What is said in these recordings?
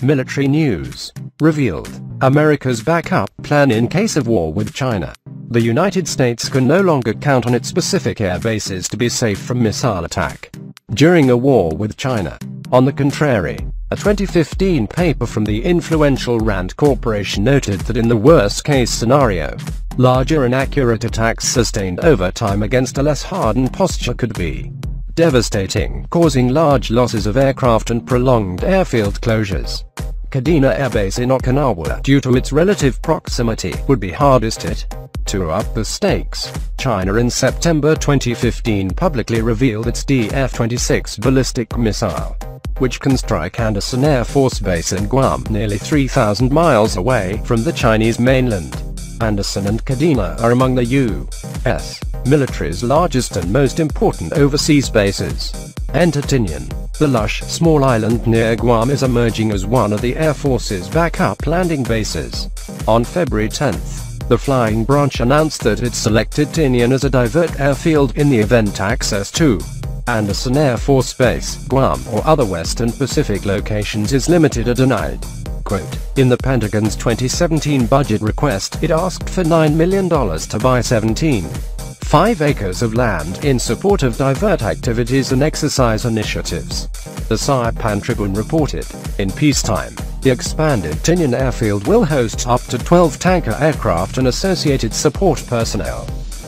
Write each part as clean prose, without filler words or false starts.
Military news. Revealed. America's backup plan in case of war with China. The United States can no longer count on its Pacific air bases to be safe from missile attack during a war with China. On the contrary, a 2015 paper from the influential RAND Corporation noted that in the worst-case scenario, larger and accurate attacks sustained over time against a less hardened posture could be devastating, causing large losses of aircraft and prolonged airfield closures. Kadena Air Base in Okinawa, due to its relative proximity, would be hardest hit. To up the stakes, China in September 2015 publicly revealed its DF-26 ballistic missile, which can strike Andersen Air Force Base in Guam, nearly 3,000 miles away from the Chinese mainland. Andersen and Kadena are among the U.S. military's largest and most important overseas bases. Enter Tinian. The lush, small island near Guam is emerging as one of the Air Force's backup landing bases. On February 10th, the Flying Branch announced that it selected Tinian as a divert airfield in the event access to Andersen Air Force Base, Guam, or other Western Pacific locations is limited or denied. Quote, in the Pentagon's 2017 budget request, it asked for $9 million to buy 17.5 acres of land in support of divert activities and exercise initiatives. The Saipan Tribune reported, in peacetime, the expanded Tinian airfield will host up to 12 tanker aircraft and associated support personnel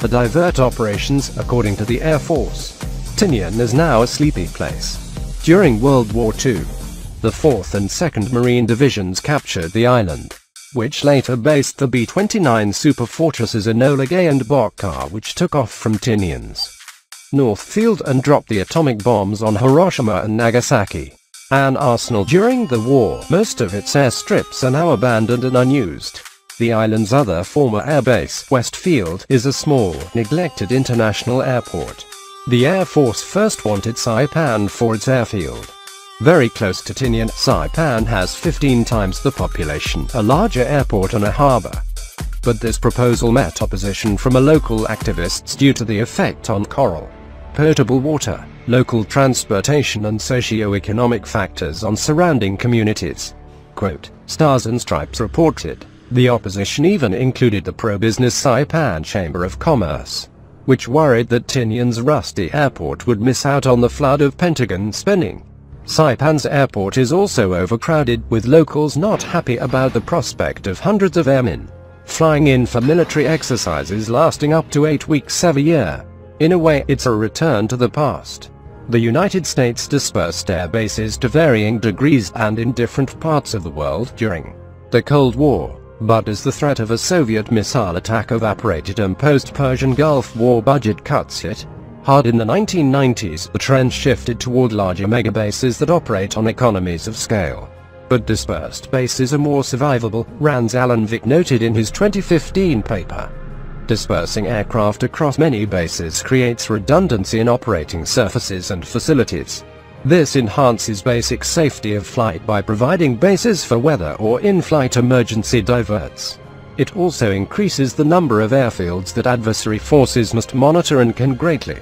for divert operations, according to the Air Force. Tinian is now a sleepy place. During World War II, the 4th and 2nd Marine Divisions captured the island, which later based the B-29 super fortresses Enola Gay and Bokar, which took off from Tinian's North Field and dropped the atomic bombs on Hiroshima and Nagasaki, an arsenal during the war. Most of its airstrips are now abandoned and unused. The island's other former airbase, Westfield, is a small, neglected international airport. The Air Force first wanted Saipan for its airfield. Very close to Tinian, Saipan has 15 times the population, a larger airport and a harbor. But this proposal met opposition from local activists due to the effect on coral, potable water, local transportation and socio-economic factors on surrounding communities. Quote, Stars and Stripes reported, the opposition even included the pro-business Saipan Chamber of Commerce, which worried that Tinian's rusty airport would miss out on the flood of Pentagon spending. Saipan's airport is also overcrowded, with locals not happy about the prospect of hundreds of airmen flying in for military exercises lasting up to 8 weeks every year. In a way, it's a return to the past. The United States dispersed air bases to varying degrees and in different parts of the world during the Cold War, but as the threat of a Soviet missile attack evaporated and post-Persian Gulf War budget cuts hit hard in the 1990s, the trend shifted toward larger megabases that operate on economies of scale. But dispersed bases are more survivable, RAND's Alan Vick noted in his 2015 paper. Dispersing aircraft across many bases creates redundancy in operating surfaces and facilities. This enhances basic safety of flight by providing bases for weather or in-flight emergency diverts. It also increases the number of airfields that adversary forces must monitor and can greatly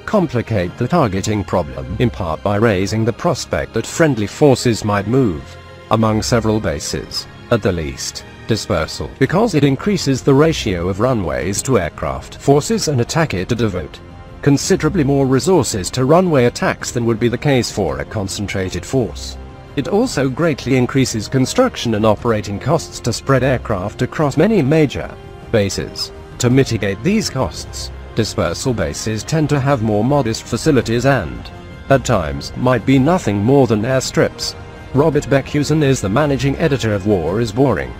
complicate the targeting problem, in part by raising the prospect that friendly forces might move among several bases, at the least. Dispersal, because it increases the ratio of runways to aircraft, forces an attacker to devote considerably more resources to runway attacks than would be the case for a concentrated force. It also greatly increases construction and operating costs to spread aircraft across many major bases. To mitigate these costs, dispersal bases tend to have more modest facilities and, at times, might be nothing more than airstrips. Robert Beckhusen is the managing editor of War is Boring.